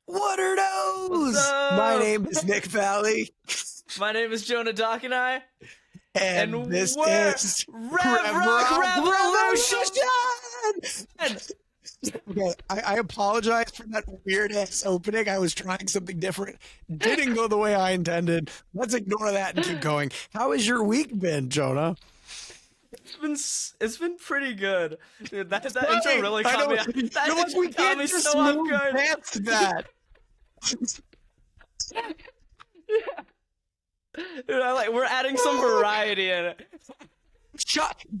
What are What's those? My up? name is Nick Valley, My name is Jonah Doc and I, and and this we're is Rev Rev Rock Rock Revolution! Revolution! Okay, I apologize for that weird ass opening. I was trying something different. Didn't go the way I intended. Let's ignore that and keep going. How has your week been, Jonah? It's been pretty good. Dude, that intro Right, really I caught know. me. That You're like, intro we caught can't me just so off move guard. past that. Dude, we're adding some variety in it.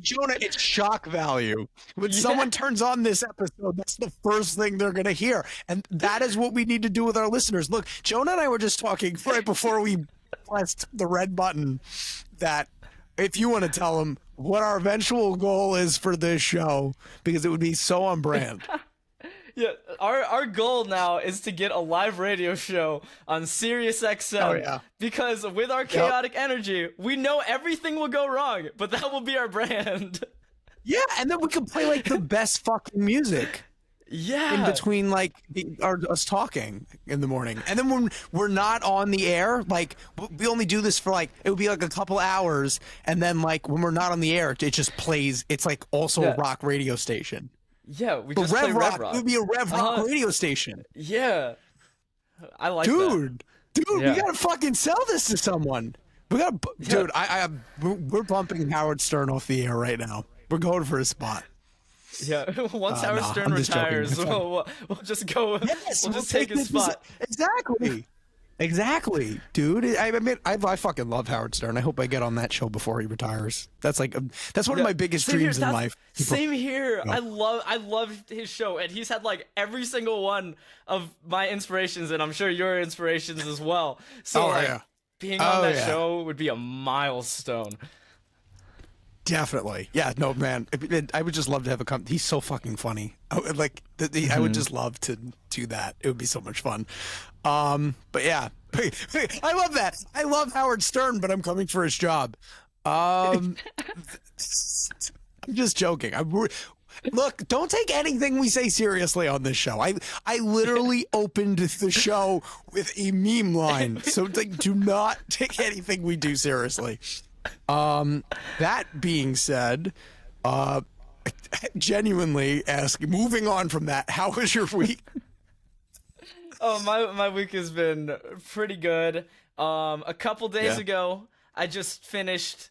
Jonah, it's shock value. When someone turns on this episode, that's the first thing they're going to hear. And that is what we need to do with our listeners. Look, Jonah and I were just talking right before we pressed the red button that if you want to tell them what our eventual goal is for this show, because it would be so on brand. Yeah, our goal now is to get a live radio show on Sirius XM. Oh, yeah. Because with our chaotic energy, we know everything will go wrong, but that will be our brand. Yeah, and then we could play like the best fucking music. Yeah. In between like us talking in the morning, and then when we're not on the air, like we only do this for like it would be like a couple hours, and then like when we're not on the air, it just plays. It's like also a rock radio station. Yeah, we But just play Rev Rock. Rock. It would be a Rev Rock radio station. Yeah, I like that. Dude, Yeah. we gotta fucking sell this to someone. We gotta, dude. We're bumping Howard Stern off the air right now. We're going for a spot. Yeah, once Howard Stern I'm just joking. retires, we'll just go. Yes, we'll just take his spot. Exactly, dude. I mean, I fucking love Howard Stern. I hope I get on that show before he retires. That's like that's one of my biggest dreams in life. Same here. I love his show, and he's had like every single one of my inspirations, and I'm sure your inspirations as well. So being on that show would be a milestone. Definitely. Yeah, no, man. I would just love to have a he's so fucking funny. I would just love to do that. It would be so much fun. But yeah. I love that. I love Howard Stern, but I'm coming for his job. I'm just joking. Look, don't take anything we say seriously on this show. I literally opened the show with a meme line. So like, do not take anything we do seriously. That being said, genuinely asking, moving on from that, how was your week? Oh, my week has been pretty good. A couple days ago, I just finished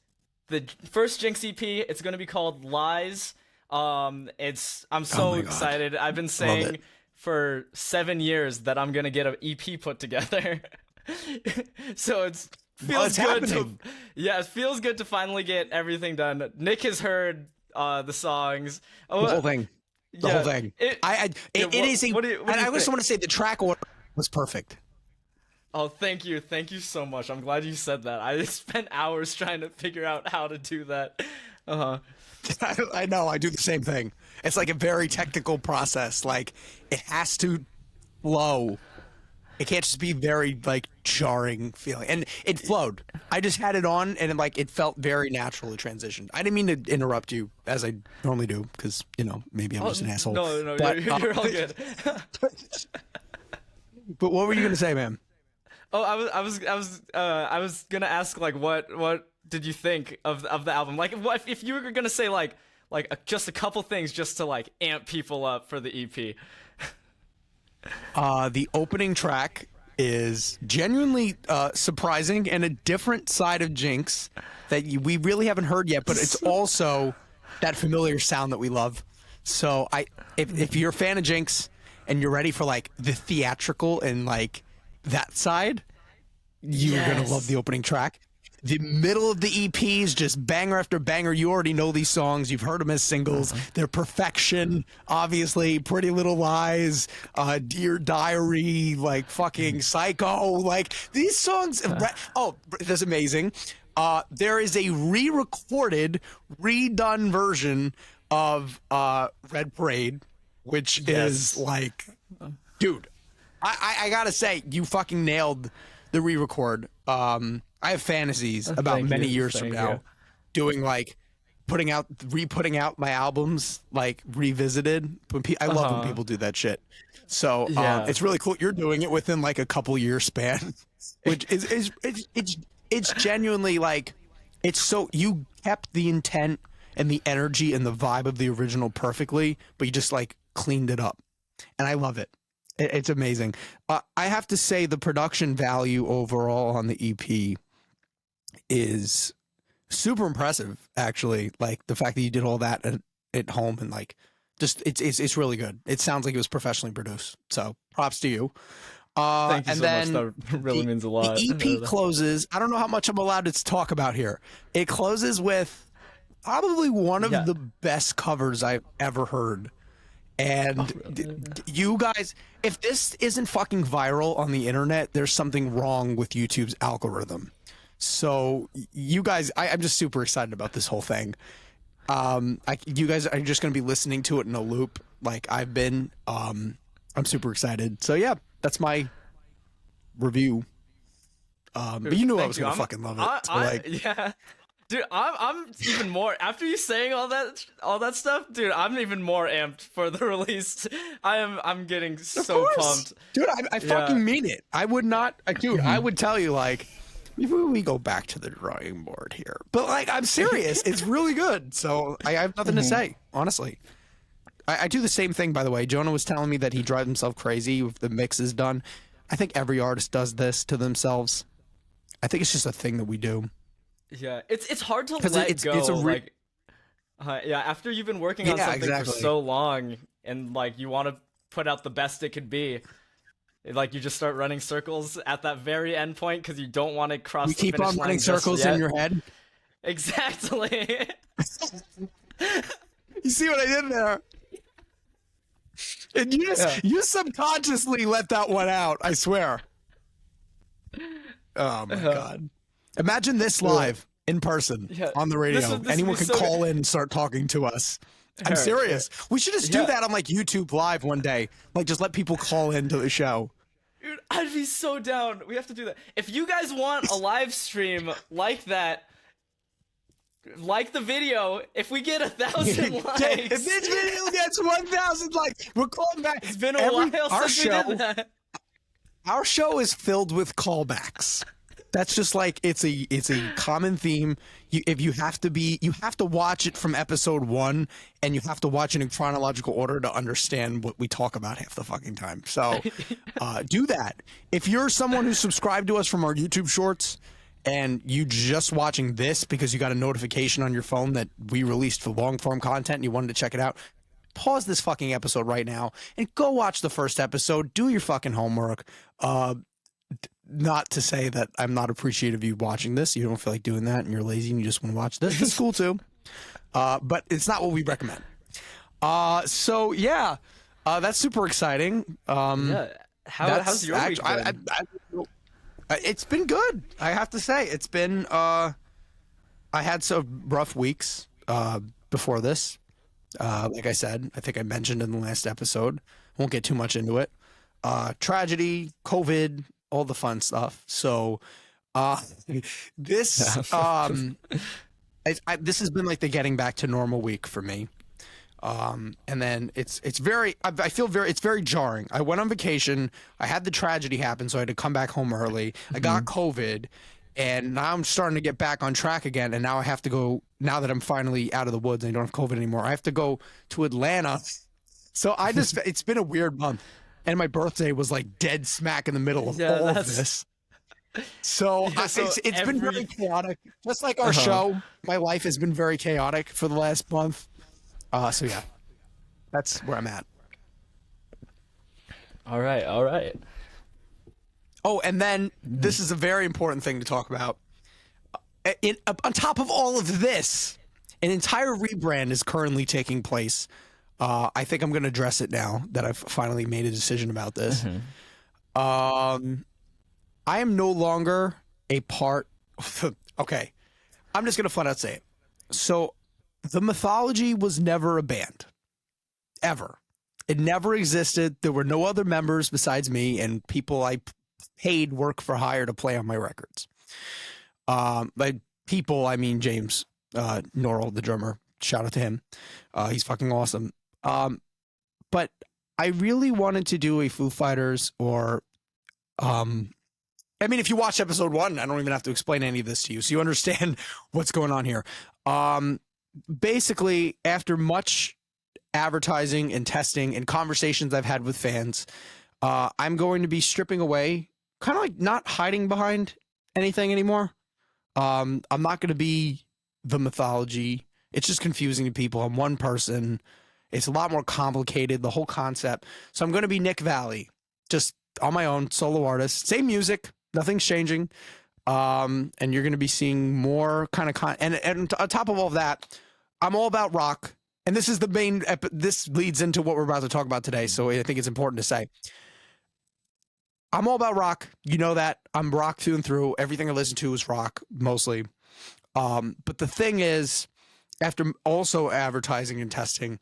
the first Jinx EP. It's going to be called Lies. I'm so excited. I've been saying for 7 years that I'm going to get an EP put together. So it feels good it feels good to finally get everything done. Nick has heard the songs. The whole thing. The whole thing. I just want to say the track order was perfect. Oh, thank you so much. I'm glad you said that. I spent hours trying to figure out how to do that. I know. I do the same thing. It's like a very technical process. Like it has to flow. It can't just be very like jarring feeling, and it flowed. I just had it on, and it felt very natural to transition. I didn't mean to interrupt you as I normally do, because maybe I'm just an asshole. No, but, you're all good. But what were you gonna say, man? Oh, I was gonna ask like what did you think of the album? Like, what if you were gonna say like just a couple things just to like amp people up for the EP? The opening track is genuinely surprising and a different side of Jinx that we really haven't heard yet, but it's also that familiar sound that we love. So if you're a fan of Jinx and you're ready for like the theatrical and like that side, you're gonna love the opening track. The middle of the EP is just banger after banger. You already know these songs. You've heard them as singles. They're perfection, obviously. Pretty Little Lies, Dear Diary, like fucking Psycho. Like these songs. Oh, that's amazing. There is a re-recorded, redone version of Red Parade, which is like, dude, I gotta say, you fucking nailed the re-record. I have fantasies about many years from now doing like re-putting out my albums like revisited. I love when people do that shit. So Yeah. it's really cool. You're doing it within like a couple year span, which is it's genuinely like it's so you kept the intent and the energy and the vibe of the original perfectly, but you just like cleaned it up, and I love it. It's amazing. I have to say the production value overall on the EP is super impressive, actually. Like the fact that you did all that at home and like just it's really good. It sounds like it was professionally produced. So props to you. Thank you and so then much. That really means a lot. The EP closes. I don't know how much I'm allowed to talk about here. It closes with probably one of the best covers I've ever heard. And you guys, if this isn't fucking viral on the internet, there's something wrong with YouTube's algorithm. So you guys, I'm just super excited about this whole thing. You guys are just going to be listening to it in a loop like I've been. I'm super excited. So yeah, that's my review. But you knew I was going to fucking love it. So yeah. Dude, I'm even more after you saying all that stuff, dude. I'm even more amped for the release. I'm getting so pumped, dude. I fucking mean it. I would not, dude. I would tell you like, maybe we go back to the drawing board here. But like, I'm serious. It's really good. So I have nothing to say, honestly. I do the same thing, by the way. Jonah was telling me that he drives himself crazy if the mix is done. I think every artist does this to themselves. I think it's just a thing that we do. Yeah, it's hard to let go. Yeah, after you've been working on something for so long, and like you want to put out the best it could be, like you just start running circles at that very end point because you don't want to cross. You keep on running circles in your head. Exactly. You see what I did there? And you subconsciously let that one out. I swear. Oh my god. Imagine this live in person on the radio. Anyone can call in and start talking to us. I'm serious. We should just do that on like YouTube Live one day. Like just let people call into the show. Dude, I'd be so down. We have to do that. If you guys want a live stream like that, like the video. If we get 1,000 likes, if this video gets 1,000 likes, we're calling back. It's been a while since we did that. Our show is filled with callbacks. That's just like it's a common theme. You have to watch it from episode 1, and you have to watch it in chronological order to understand what we talk about half the fucking time. So do that. If you're someone who's subscribed to us from our YouTube shorts and you just watching this because you got a notification on your phone that we released for long form content and you wanted to check it out, pause this fucking episode right now and go watch the first episode. Do your fucking homework. Not to say that I'm not appreciative of you watching this. You don't feel like doing that and you're lazy and you just want to watch this. It's cool too. But it's not what we recommend. So yeah, that's super exciting. How's your week been? It's been good. I have to say it's been, I had some rough weeks, before this. Like I said, I think I mentioned in the last episode, won't get too much into it. Tragedy, COVID, all the fun stuff. So, this has been like the getting back to normal week for me. And then it's very jarring. I went on vacation. I had the tragedy happen, so I had to come back home early. I got COVID, and now I'm starting to get back on track again. And now I have to go, now that I'm finally out of the woods and I don't have COVID anymore, I have to go to Atlanta. So it's been a weird month. And my birthday was like dead smack in the middle of all of this. So, it's been very chaotic. Just like our show, my life has been very chaotic for the last month. So yeah, that's where I'm at. All right. Oh, and then this is a very important thing to talk about. On top of all of this, an entire rebrand is currently taking place. I think I'm going to address it now that I've finally made a decision about this. I am no longer a part. Okay, I'm just going to flat out say it. So, the Mythology was never a band, ever. It never existed. There were no other members besides me and people I paid work for hire to play on my records. By people, I mean James. Norrell, the drummer. Shout out to him. He's fucking awesome. But I really wanted to do a Foo Fighters or, I mean, if you watch episode 1, I don't even have to explain any of this to you, so you understand what's going on here. Basically, after much advertising and testing and conversations I've had with fans, I'm going to be stripping away, kind of like not hiding behind anything anymore. I'm not going to be the mythology. It's just confusing to people. I'm one person. It's a lot more complicated, the whole concept. So I'm going to be Nick Valley, just on my own, solo artist. Same music, nothing's changing. And you're going to be seeing more kind of and on top of all of that, I'm all about rock. And this is the main, this leads into what we're about to talk about today. So I think it's important to say. I'm all about rock. You know that. I'm rock through and through. Everything I listen to is rock, mostly. But the thing is, after also advertising and testing,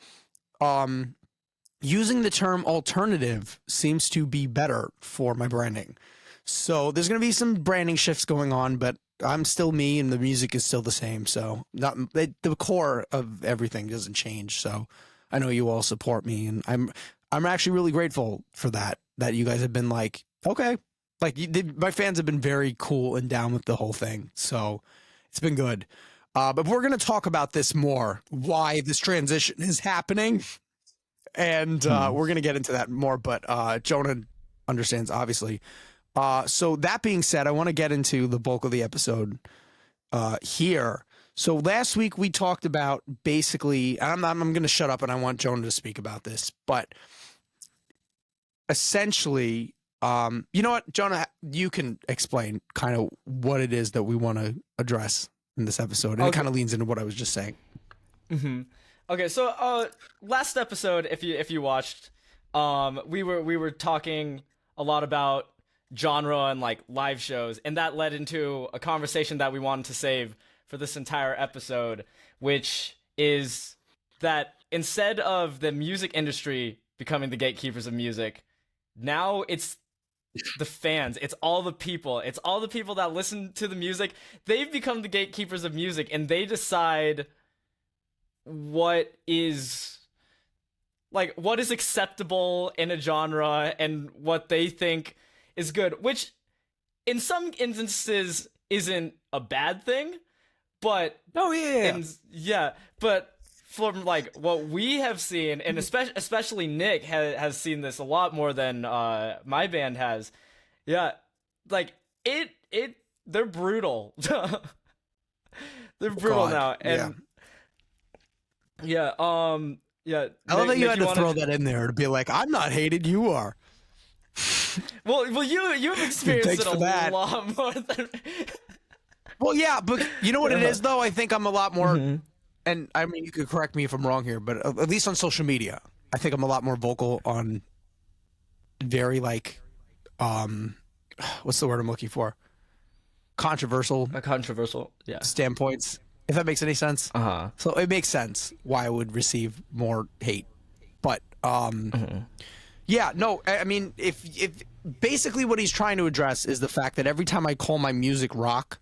using the term alternative seems to be better for my branding. So there's going to be some branding shifts going on, but I'm still me and the music is still the same. So the core of everything doesn't change. So I know you all support me, and I'm actually really grateful for that you guys have been like, okay, like my fans have been very cool and down with the whole thing. So it's been good. But we're going to talk about this more, why this transition is happening. And we're going to get into that more. But Jonah understands, obviously. So that being said, I want to get into the bulk of the episode here. So last week we talked about basically, I'm going to shut up and I want Jonah to speak about this. But essentially, you know what, Jonah, you can explain kind of what it is that we want to address in this episode, and it kind of leans into what I was just saying. Mm-hmm. Okay, so last episode, if you watched, we were talking a lot about genre and like live shows, and that led into a conversation that we wanted to save for this entire episode, which is that instead of the music industry becoming the gatekeepers of music, now it's the fans. It's all the people that listen to the music. They've become the gatekeepers of music, and they decide what is acceptable in a genre and what they think is good, which in some instances isn't a bad thing, but but from like what we have seen, and especially Nick has seen this a lot more than my band has. Yeah, like they're brutal. They're brutal now, and yeah. I love that you had to throw that in there to be like, I'm not hated, you are. Well, you've experienced it a lot more than. Well, yeah, but you know what it is though. I think I'm a lot more. And I mean, you could correct me if I'm wrong here, but at least on social media, I think I'm a lot more vocal on very like, what's the word I'm looking for? Controversial standpoints, if that makes any sense. So it makes sense why I would receive more hate. But yeah, no, I mean, if basically what he's trying to address is the fact that every time I call my music rock,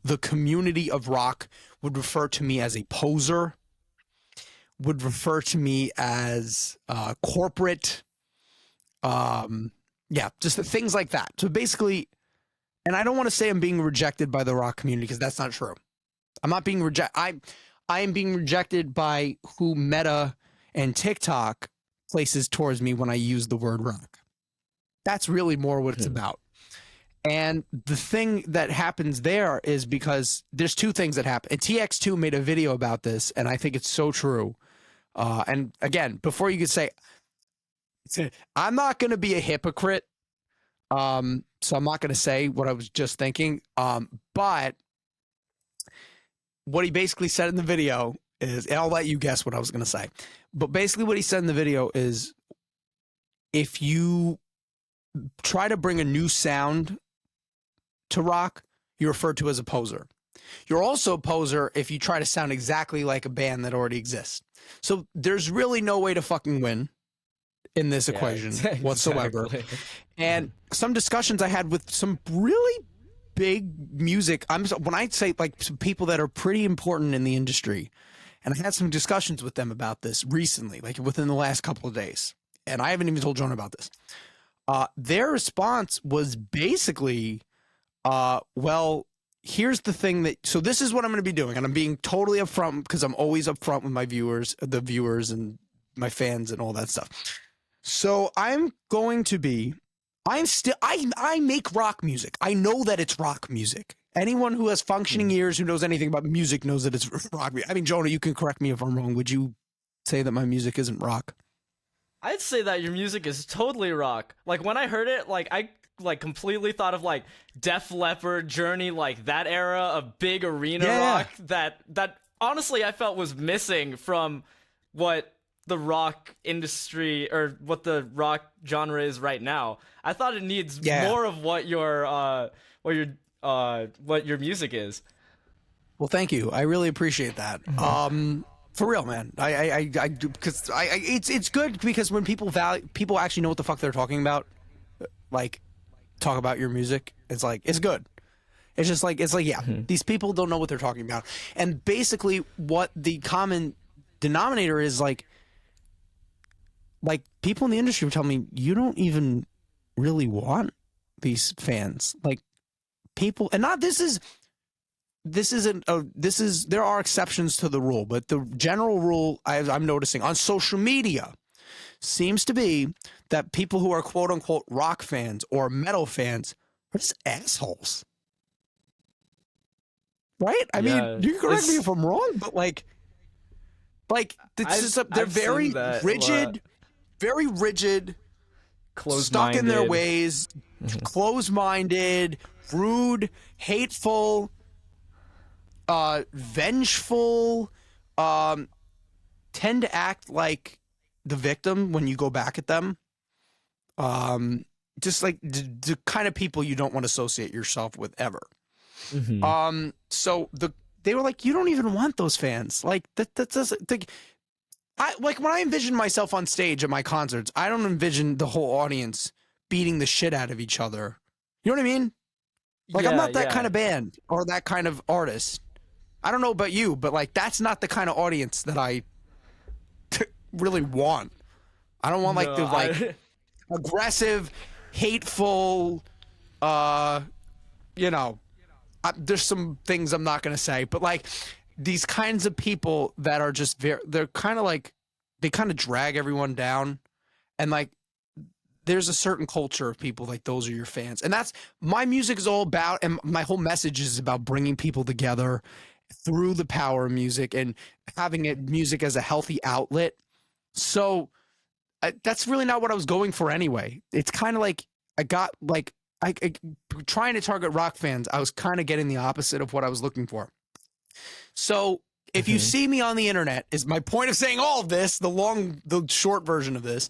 the community of rock would refer to me as a poser, would refer to me as corporate, just things like that. So basically, and I don't want to say I'm being rejected by the rock community, because that's not true. I'm not being rejected. I am being rejected by who Meta and TikTok places towards me when I use the word rock. That's really more what it's about. And the thing that happens there is because there's two things that happen. And TX2 made a video about this, and I think it's so true. And again, before you could say, I'm not going to be a hypocrite, so I'm not going to say what I was just thinking. But what he basically said in the video is, and I'll let you guess what I was going to say. But basically what he said in the video is, if you try to bring a new sound to rock, you're referred to as a poser. You're also a poser if you try to sound exactly like a band that already exists. So there's really no way to fucking win in this equation whatsoever. And some discussions I had with some really big music. When I say like some people that are pretty important in the industry, and I had some discussions with them about this recently, like within the last couple of days, and I haven't even told Jonah about this. Their response was basically, well, here's the thing so this is what I'm going to be doing, and I'm being totally upfront because I'm always upfront with the viewers and my fans and all that stuff. So I make rock music. I know that it's rock music. Anyone who has functioning ears, who knows anything about music, knows that it's rock music. I mean, Jonah, you can correct me if I'm wrong. Would you say that my music isn't rock? I'd say that your music is totally rock. Like when I heard it, like I completely thought of like Def Leppard, Journey, like that era of big arena rock that honestly I felt was missing from what the rock industry or what the rock genre is right now. I thought it needs more of what your music is. Well, thank you. I really appreciate that. For real, man. I do, because it's good because when people actually know what the fuck they're talking about, like talk about your music, it's like it's good. It's just like these people don't know what they're talking about, and basically what the common denominator is like people in the industry were telling me, you don't even really want these fans, like people, and not there are exceptions to the rule, but the general rule I'm noticing on social media seems to be that people who are quote unquote rock fans or metal fans are just assholes. Right? I mean, you can correct me if I'm wrong, but they're very rigid, stuck in their ways, closed-minded, rude, hateful, vengeful, tend to act like the victim when you go back at them. Just like the kind of people you don't want to associate yourself with ever. So they were like, you don't even want those fans. Like that doesn't like when I envision myself on stage at my concerts, I don't envision the whole audience beating the shit out of each other. You know what I mean? Like I'm not that kind of band or that kind of artist. I don't know about you, but like that's not the kind of audience that I really want. I don't want the aggressive, hateful, there's some things I'm not going to say, but like these kinds of people that are just they're kind of like, they kind of drag everyone down. And like, there's a certain culture of people like those are your fans. And that's my music is all about. And my whole message is about bringing people together through the power of music and having music as a healthy outlet. So that's really not what I was going for anyway. It's kind of like I got like, I trying to target rock fans, I was kind of getting the opposite of what I was looking for. So if you see me on the internet, is my point of saying all of this, the short version of this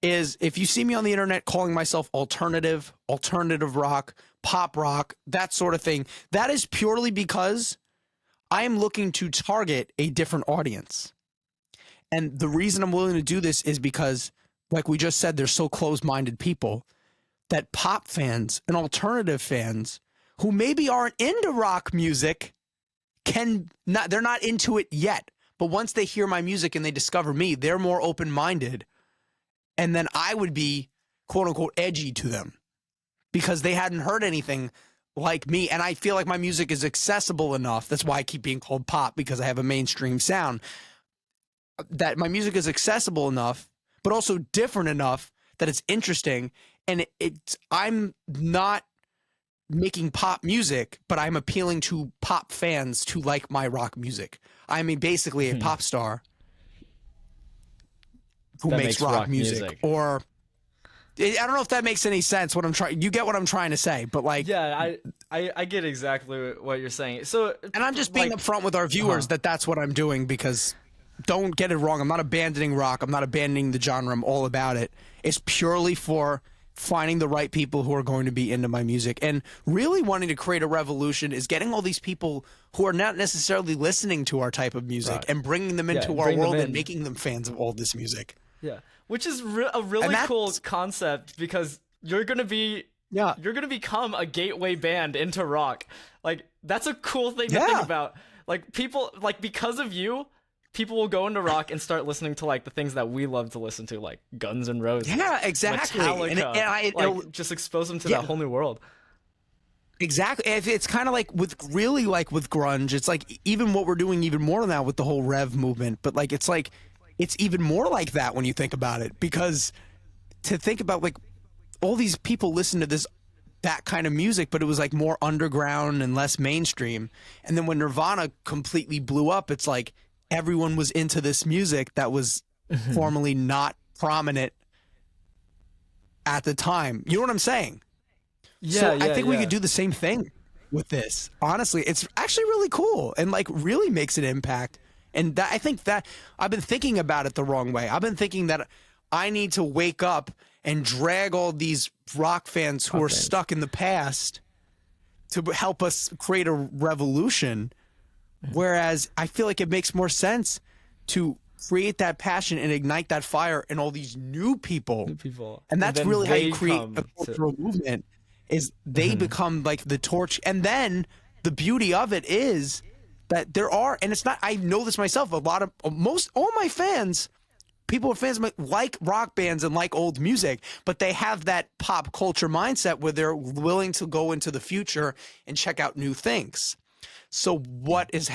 is if you see me on the internet calling myself alternative rock, pop rock, that sort of thing, that is purely because I am looking to target a different audience. And the reason I'm willing to do this is because, like we just said, they're so closed-minded people that pop fans and alternative fans who maybe aren't into rock music they're not into it yet. But once they hear my music and they discover me, they're more open-minded. And then I would be quote unquote edgy to them because they hadn't heard anything like me. And I feel like my music is accessible enough. That's why I keep being called pop, because I have a mainstream sound. That my music is accessible enough, but also different enough that it's interesting. And I'm not making pop music, but I'm appealing to pop fans to like my rock music. I mean, basically a pop star who makes rock music. Or I don't know if that makes any sense. You get what I'm trying to say, but like, yeah, I get exactly what you're saying. So, and I'm just being upfront with our viewers that's what I'm doing, because don't get it wrong. I'm not abandoning rock. I'm not abandoning the genre. I'm all about it. It's purely for finding the right people who are going to be into my music, and really wanting to create a revolution is getting all these people who are not necessarily listening to our type of music and bringing them into our world and making them fans of all this music. Yeah, which is a really cool concept, because you're going to be Yeah. you're gonna become a gateway band into rock. Like, that's a cool thing to Yeah. think about. Like, people, like, because of you, people will go into rock and start listening to like the things that we love to listen to, like Guns N' Roses, Yeah, exactly. Metallica, It'll- like just expose them to Yeah. that whole new world. Exactly. It's kind of like with grunge. It's like even what we're doing even more now with the whole Rev movement. But like it's even more like that when you think about it, because to think about like all these people listen to that kind of music, but it was like more underground and less mainstream. And then when Nirvana completely blew up, it's like everyone was into this music that was formerly not prominent at the time. You know what I'm saying? So I think we could do the same thing with this. Honestly, it's actually really cool and like really makes an impact. And I think that I've been thinking about it the wrong way. I've been thinking that I need to wake up and drag all these rock fans who are stuck in the past to help us create a revolution. Whereas I feel like it makes more sense to create that passion and ignite that fire in all these new people. And that's really how you create a cultural movement. Is they become like the torch. And then the beauty of it is that there are, and it's not, I know this myself, all my fans, people are fans like rock bands and like old music, but they have that pop culture mindset where they're willing to go into the future and check out new things. So what is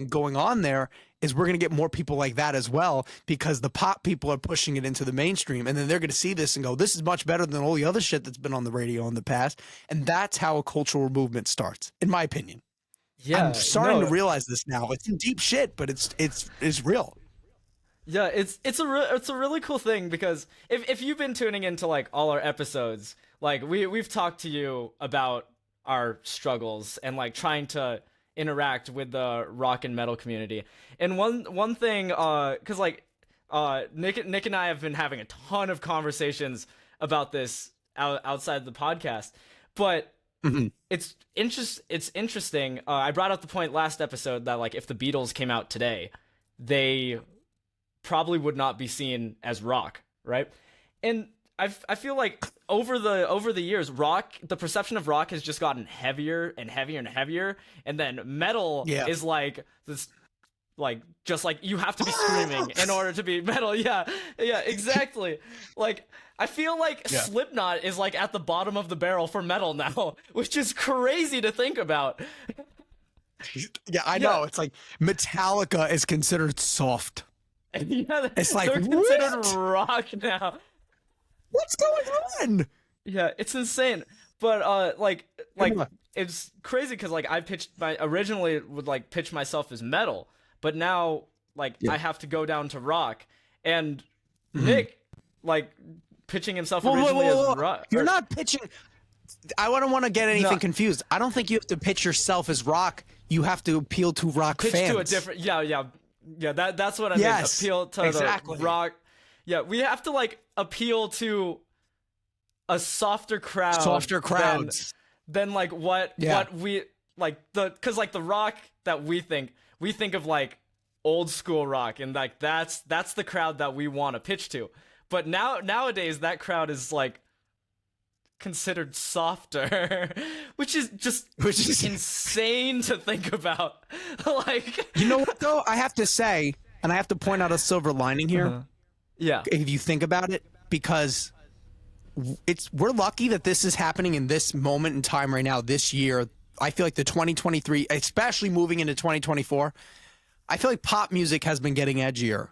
going on there is we're going to get more people like that as well, because the pop people are pushing it into the mainstream, and then they're going to see this and go, this is much better than all the other shit that's been on the radio in the past. And that's how a cultural movement starts, in my opinion. Yeah, I'm starting to realize this now. It's in deep shit, but it's real. Yeah, it's a really cool thing, because if you've been tuning into like all our episodes, like we've talked to you about our struggles and like trying to interact with the rock and metal community. And one thing, because like Nick and I have been having a ton of conversations about this outside the podcast, but it's interesting. I brought up the point last episode that like if the Beatles came out today, they probably would not be seen as rock, right? And I feel like over the years, the perception of rock has just gotten heavier and heavier and heavier, and then metal is like this, like just like you have to be screaming in order to be metal. Yeah, exactly. Like I feel like Slipknot is like at the bottom of the barrel for metal now, which is crazy to think about. Yeah, I know. It's like Metallica is considered soft. Yeah, it's like they're considered rock now. What's going on? Yeah, it's insane. But like it's crazy because like I originally would like pitch myself as metal, but now like I have to go down to rock. And Nick like pitching himself originally as rock. You're not pitching. I don't want to get anything confused. I don't think you have to pitch yourself as rock. You have to appeal to rock fans. Pitch to a different. Yeah. That's what I mean. Appeal to the rock. Yeah, we have to like appeal to a softer crowd. Softer crowds. Than like what we like because like the rock that we think of like old school rock, and like that's the crowd that we want to pitch to. But nowadays that crowd is like considered softer, which is insane to think about. Like, you know what though? I have to say, and I have to point out a silver lining here. Yeah. If you think about it, because we're lucky that this is happening in this moment in time right now, this year. I feel like the 2023, especially moving into 2024, I feel like pop music has been getting edgier,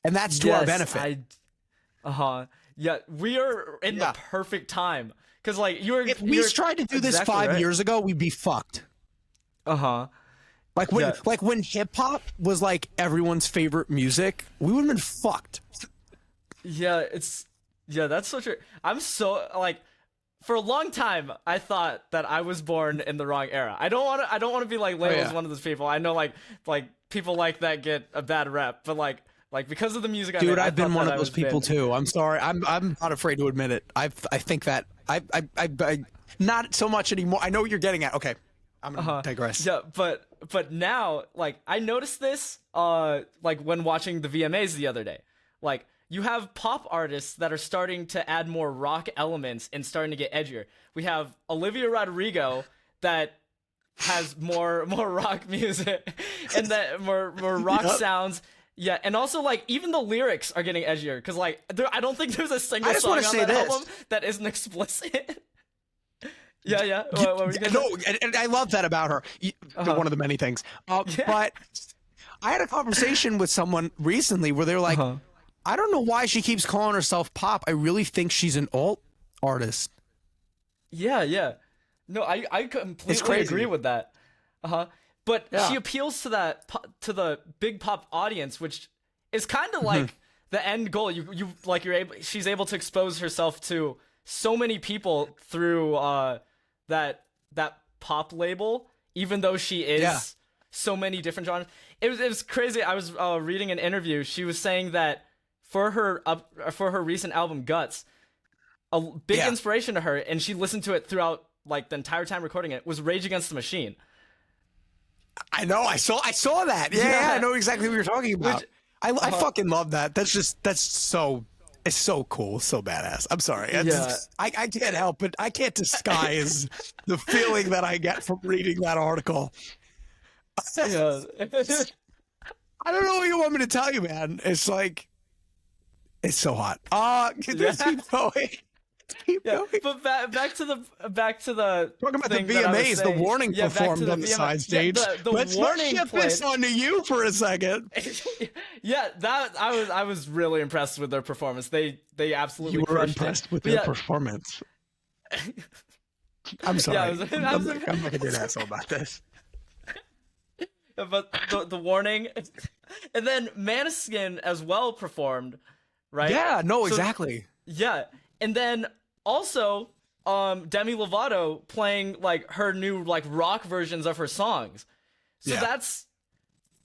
and that's to our benefit. Yeah, we are in the perfect time. Because like if we tried to do this 5 years ago, we'd be fucked. Like when hip hop was like everyone's favorite music, we would have been fucked. Yeah, that's so true. I'm so like, for a long time I thought that I was born in the wrong era. I don't want to be like labeled as one of those people. I know like people like that get a bad rep, but like because of the music I made, I've been one of those people too. I'm sorry. I'm not afraid to admit it. I think that I not so much anymore. I know what you're getting at. Okay. I'm gonna digress. Yeah, but now like I noticed this like when watching the VMAs the other day. Like you have pop artists that are starting to add more rock elements and starting to get edgier. We have Olivia Rodrigo that has more rock music and that more rock sounds. Yeah, and also like even the lyrics are getting edgier because like I don't think there's a single song on that album that isn't explicit. Yeah. What were you gonna say? And I love that about her. One of the many things. But I had a conversation with someone recently where they were like, I don't know why she keeps calling herself pop. I really think she's an alt artist. Yeah. No, I completely agree with that. But she appeals to the big pop audience, which is kind of like the end goal. She's able to expose herself to so many people through that pop label, even though she is so many different genres. It was crazy. I was reading an interview. She was saying that for her recent album Guts, a big inspiration to her, and she listened to it throughout like the entire time recording it, was Rage Against the Machine. I know. I saw that. Yeah, I know exactly what you're talking about. I fucking love that. It's so cool, so badass. I'm sorry. I can't help it. I can't disguise the feeling that I get from reading that article. Yeah. I don't know what you want me to tell you, man. It's like, it's so hot. Just keep going. But back to the talking about the VMAs, the Warning performed on the side stage. Let's shift this onto you for a second. That I was really impressed with their performance. They absolutely crushed it. You were impressed with their performance. I'm sorry. I'm not gonna be an asshole about this. But the Warning, and then Maneskin as well performed, right? Yeah. No. Exactly. Yeah. And then also, Demi Lovato playing like her new like rock versions of her songs. So that's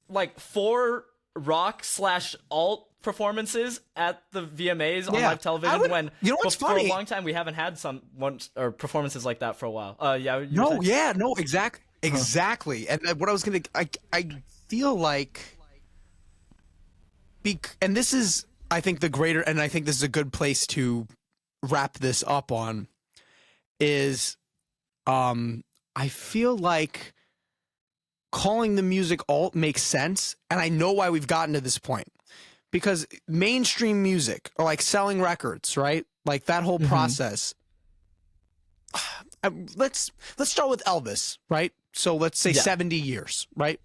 like 4 rock/alt performances at the VMAs on live television. For a long time we haven't had or performances like that for a while. Exactly. And what I was gonna, I feel like, and this is, I think and I think this is a good place to wrap this up on, is I feel like calling the music alt makes sense, and I know why we've gotten to this point, because mainstream music, or like selling records, right, like that whole process. Let's start with Elvis, right? So let's say 70 years, right?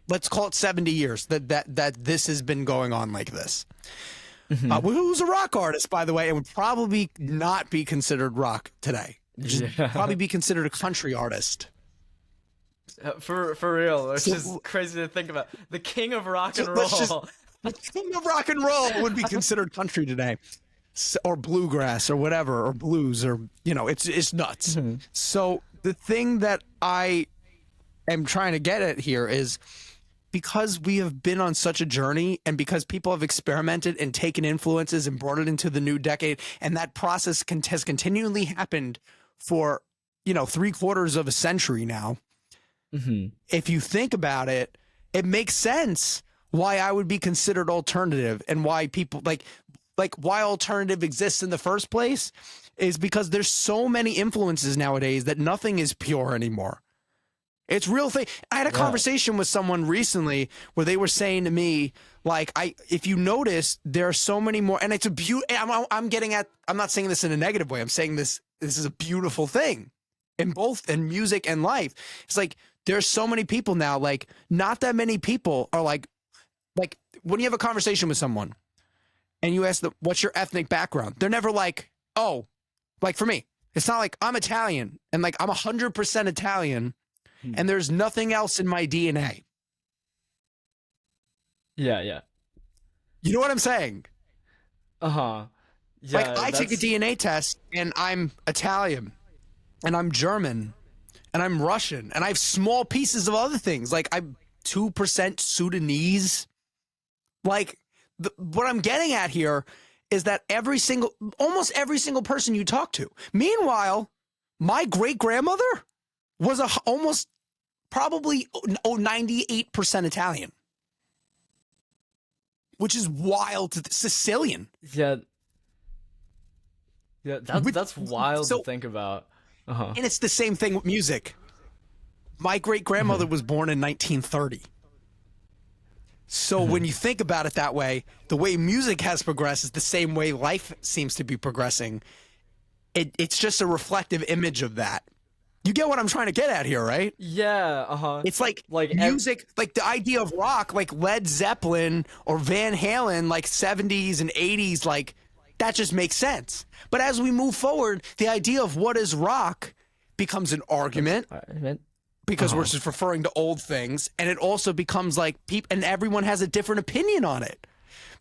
Let's call it 70 years that this has been going on like this. Who's a rock artist, by the way, and would probably not be considered rock today. Probably be considered a country artist. For real, it's just crazy to think about. The king of rock and roll. The king of rock and roll would be considered country today, or bluegrass, or whatever, or blues, or it's nuts. So the thing that I am trying to get at here is, because we have been on such a journey, and because people have experimented and taken influences and brought it into the new decade, and that process has continually happened for 3/4 of a century now. If you think about it, it makes sense why I would be considered alternative, and why people like why alternative exists in the first place is because there's so many influences nowadays that nothing is pure anymore. It's real thing. I had a conversation with someone recently where they were saying to me, like, if you notice, there are so many more, and it's a I'm getting at, I'm not saying this in a negative way. I'm saying this is a beautiful thing in music and life. It's like, there's so many people now, like, not that many people are like when you have a conversation with someone and you ask them, what's your ethnic background? They're never like, oh, like for me, it's not like I'm Italian and like I'm 100% Italian. And there's nothing else in my DNA. Yeah. You know what I'm saying? Yeah, like, I take a DNA test, and I'm Italian, and I'm German, and I'm Russian, and I have small pieces of other things. Like, I'm 2% Sudanese. Like, what I'm getting at here is that almost every single person you talk to. Meanwhile, my great-grandmother was almost probably 98% Italian. which is wild. Sicilian. Yeah. Yeah, that's wild So- to think about. Uh-huh. And it's the same thing with music. My great-grandmother was born in 1930. So when you think about it that way, the way music has progressed is the same way life seems to be progressing. It's just a reflective image of that. You get what I'm trying to get at here, right? Yeah, uh-huh. It's like Like music, like the idea of rock, like Led Zeppelin or Van Halen, like 70s and 80s, like that just makes sense. But as we move forward, the idea of what is rock becomes an argument because we're just referring to old things, and it also becomes like and everyone has a different opinion on it.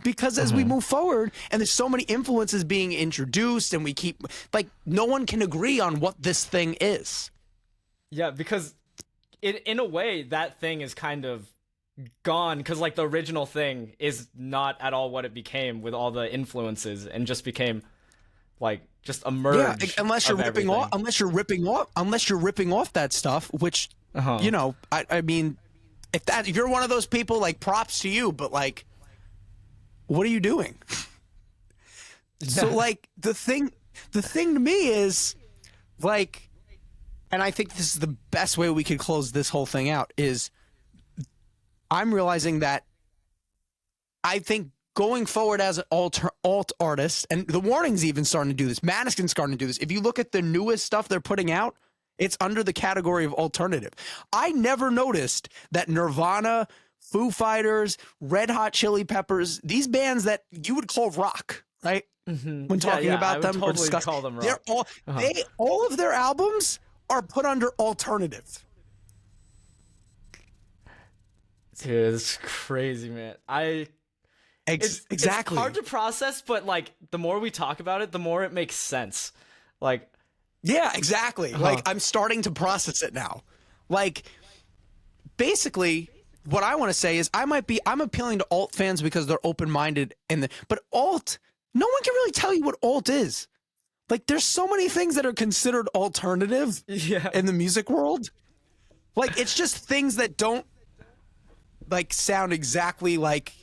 Because as we move forward, and there's so many influences being introduced, and we keep like no one can agree on what this thing is. Yeah, because in a way that thing is kind of gone, because like the original thing is not at all what it became with all the influences, and just became like just a merge. Yeah, unless you're ripping off that stuff, which you know, I mean, if you're one of those people, like props to you, but like, what are you doing? So like the thing to me is like, and I think this is the best way we could close this whole thing out is I'm realizing that I think going forward as an alt artist, and the Warning's even starting to do this, Maneskin's starting to do this. If you look at the newest stuff they're putting out, it's under the category of alternative. I never noticed that Nirvana, Foo Fighters, Red Hot Chili Peppers, these bands that you would call rock, right? When talking about them or discussing, call them rock. They're all all of their albums are put under alternative. Dude, it's crazy, man. Exactly. It's hard to process, but like the more we talk about it, the more it makes sense. Like, yeah, exactly. Like I'm starting to process it now. Like basically what I want to say is I'm appealing to alt fans because they're open-minded but alt, no one can really tell you what alt is. Like there's so many things that are considered alternative in the music world. Like it's just things that don't like sound exactly like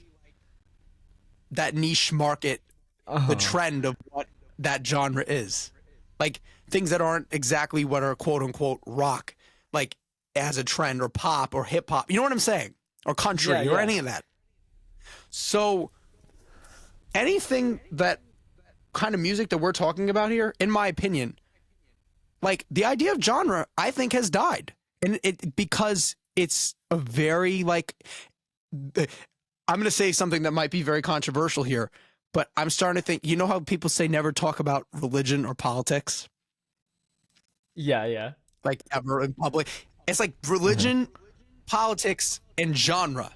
that niche market, the trend of what that genre is. Like things that aren't exactly what are quote unquote rock, like as a trend, or pop or hip hop. You know what I'm saying? Or country or any of that. So anything that kind of music that we're talking about here, in my opinion, like the idea of genre, I think has died. And because it's a very like, I'm going to say something that might be very controversial here, but I'm starting to think, you know how people say never talk about religion or politics? Yeah. Like ever in public. It's like religion, politics, and genre.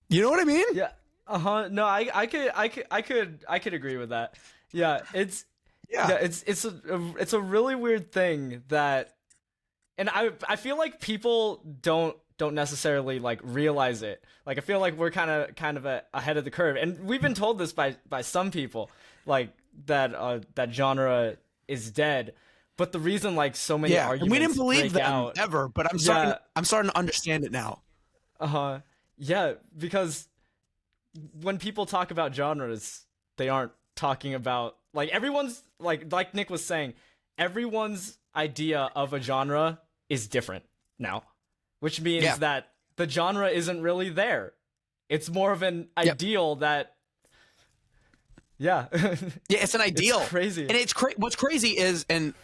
You know what I mean? Yeah. No, I could agree with that. Yeah, it's a really weird thing that, and I feel like people don't necessarily like realize it. Like I feel like we're kind of ahead of the curve, and we've been told this by some people, like that genre is dead. But the reason like so many arguments and we didn't believe them out, ever, but I'm starting to understand it now. Yeah, because when people talk about genres, they aren't talking about like everyone's like Nick was saying, everyone's idea of a genre is different now, which means that the genre isn't really there. It's more of an ideal that. Yeah, it's an ideal. It's crazy, and what's crazy is, and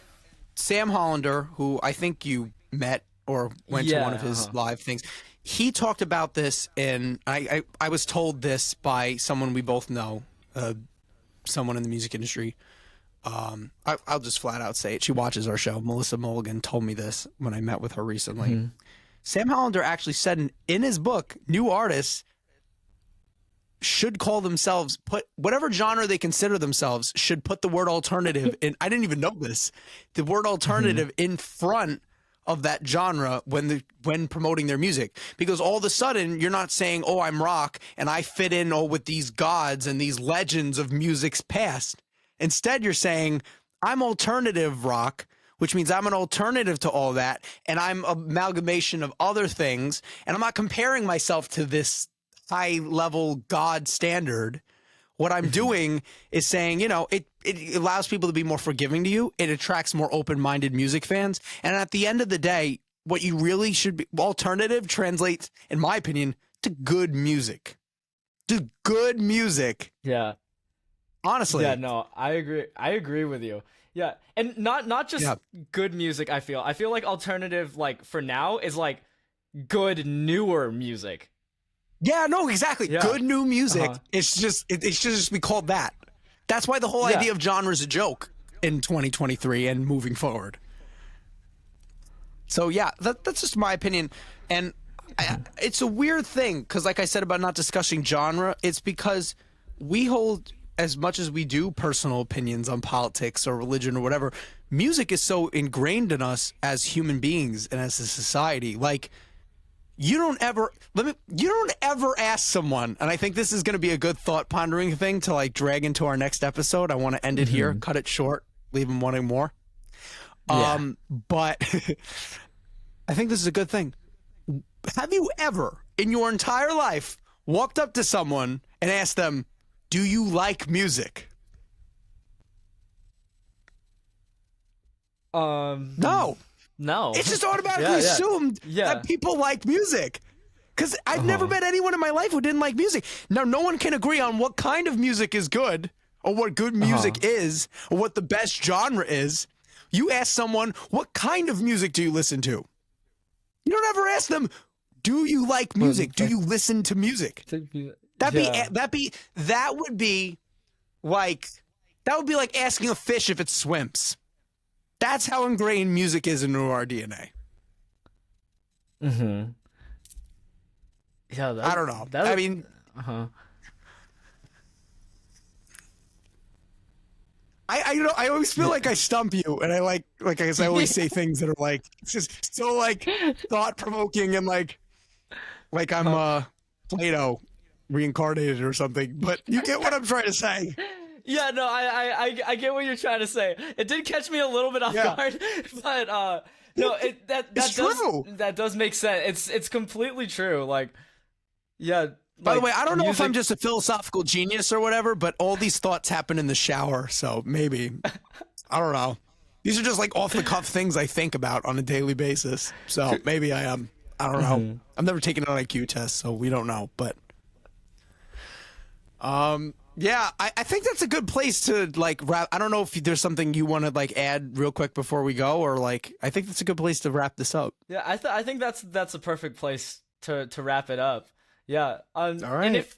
Sam Hollander, who I think you met or went to one of his live things, he talked about this, and I was told this by someone we both know, someone in the music industry. I'll just flat out say it. She watches our show. Melissa Mulligan told me this when I met with her recently. Sam Hollander actually said in his book, new artists should call themselves, put whatever genre they consider themselves, should put the word alternative in. I didn't even know this. The word alternative in front of that genre when promoting their music, because all of a sudden you're not saying, oh, I'm rock and I fit in with these gods and these legends of music's past. Instead, you're saying I'm alternative rock, which means I'm an alternative to all that, and I'm an amalgamation of other things, and I'm not comparing myself to this high level God standard. What I'm doing is saying, it allows people to be more forgiving to you. It attracts more open-minded music fans. And at the end of the day, what you really should be, alternative translates, in my opinion, to good music. To good music. Yeah. Honestly. Yeah, no, I agree with you. Yeah. And not just good music, I feel like alternative, like, for now is like good newer music. Yeah, no, exactly. Yeah. Good new music. It's just it should just be called that. That's why the whole idea of genre is a joke in 2023 and moving forward. So yeah, that's just my opinion. And it's a weird thing because, like I said about not discussing genre, it's because we hold, as much as we do, personal opinions on politics or religion or whatever. Music is so ingrained in us as human beings and as a society. Like, you don't ever ask someone, and I think this is going to be a good thought pondering thing to like drag into our next episode. I want to end it here, cut it short, leave them wanting more. But I think this is a good thing. Have you ever in your entire life walked up to someone and asked them, "Do you like music?" No. It's just automatically assumed that people like music. Because I've never met anyone in my life who didn't like music. Now, no one can agree on what kind of music is good, or what good music is, or what the best genre is. You ask someone, what kind of music do you listen to? You don't ever ask them, do you like music? Do you listen to music? That would be like asking a fish if it swims. That's how ingrained music is into our DNA. Mm-hmm. Yeah, I don't know. I mean, I always feel like I stump you, and I guess I always say things that are like just so like thought provoking and like I'm Plato reincarnated or something. But you get what I'm trying to say. Yeah, no, I get what you're trying to say. It did catch me a little bit off guard, but no, that does make sense. It's completely true. Like, yeah. By the way, I don't know if I'm just a philosophical genius or whatever, but all these thoughts happen in the shower, so maybe. I don't know. These are just like off the cuff things I think about on a daily basis. So maybe I am. I don't know. I've never taken an IQ test, so we don't know. But yeah, I think that's a good place to like wrap. I don't know if there's something you want to like add real quick before we go, or like I think that's a good place to wrap this up. Yeah, I think that's a perfect place to wrap it up. Yeah. All right. And if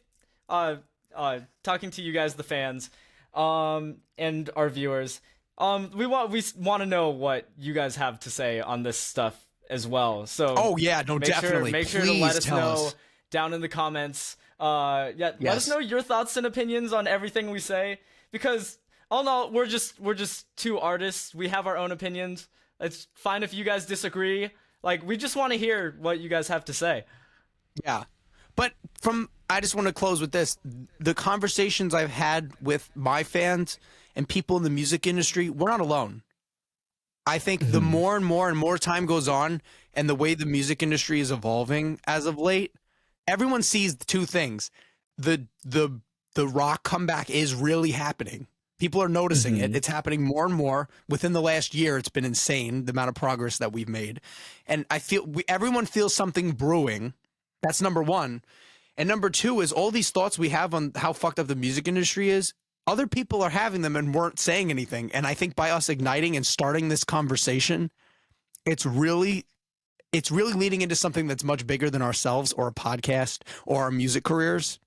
talking to you guys, the fans, and our viewers, we want to know what you guys have to say on this stuff as well. So definitely make sure to let us know down in the comments. Let us know your thoughts and opinions on everything we say, because all in all, we're just two artists. We have our own opinions. It's fine if you guys disagree. Like, we just want to hear what you guys have to say. Yeah. But I just want to close with this. The conversations I've had with my fans and people in the music industry, we're not alone. I think the more and more time goes on and the way the music industry is evolving as of late, everyone sees two things. The rock comeback is really happening. People are noticing it. It's happening more and more. Within the last year, it's been insane, the amount of progress that we've made. And I feel everyone feels something brewing. That's number one. And number two is all these thoughts we have on how fucked up the music industry is. Other people are having them and weren't saying anything. And I think by us igniting and starting this conversation, it's really leading into something that's much bigger than ourselves or a podcast or our music careers.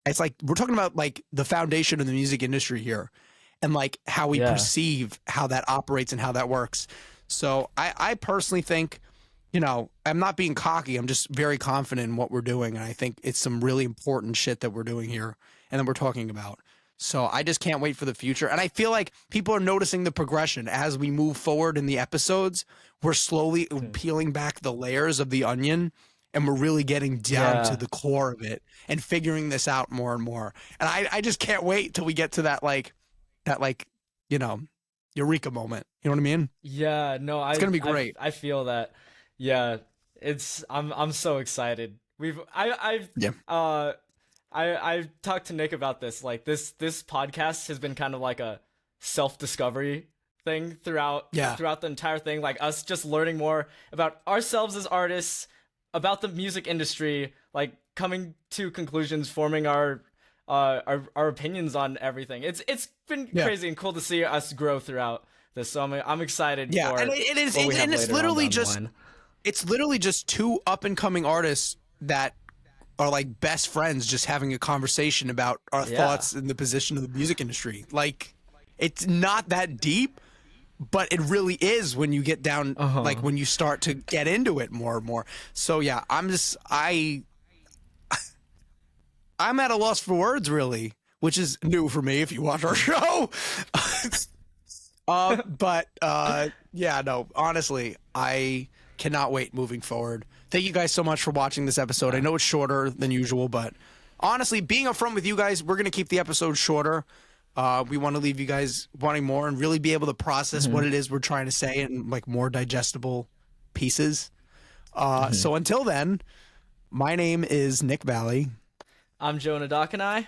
It's like we're talking about like the foundation of the music industry here and like how we perceive how that operates and how that works. So I personally think, I'm not being cocky. I'm just very confident in what we're doing. And I think it's some really important shit that we're doing here and that we're talking about. So I just can't wait for the future. And I feel like people are noticing the progression as we move forward in the episodes. We're slowly peeling back the layers of the onion and we're really getting down to the core of it and figuring this out more and more. And I just can't wait till we get to that eureka moment. You know what I mean? Yeah, no, it's going to be great. I feel that. Yeah, I'm so excited Yeah. I've talked to Nick about this. Like this podcast has been kind of like a self-discovery thing throughout the entire thing. Like us just learning more about ourselves as artists, about the music industry, like coming to conclusions, forming our opinions on everything. It's been crazy and cool to see us grow throughout this. So I'm excited. Yeah, for and it is, what we have and it's later on literally down the just line. it's literally just two up and coming artists that are like best friends, just having a conversation about our thoughts in the position of the music industry. Like, it's not that deep, but it really is when you get down, like when you start to get into it more and more. So yeah, I'm at a loss for words, really, which is new for me if you watch our show. Yeah, no, honestly, I cannot wait moving forward. Thank you guys so much for watching this episode. I know it's shorter than usual, but honestly, being upfront with you guys, we're going to keep the episode shorter. We want to leave you guys wanting more and really be able to process what it is we're trying to say in like more digestible pieces. So until then, my name is Nick Valley. I'm Jonah Dakanai.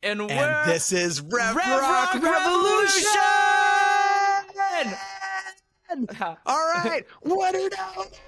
And this is Rev Rock Revolution! All right, what it out?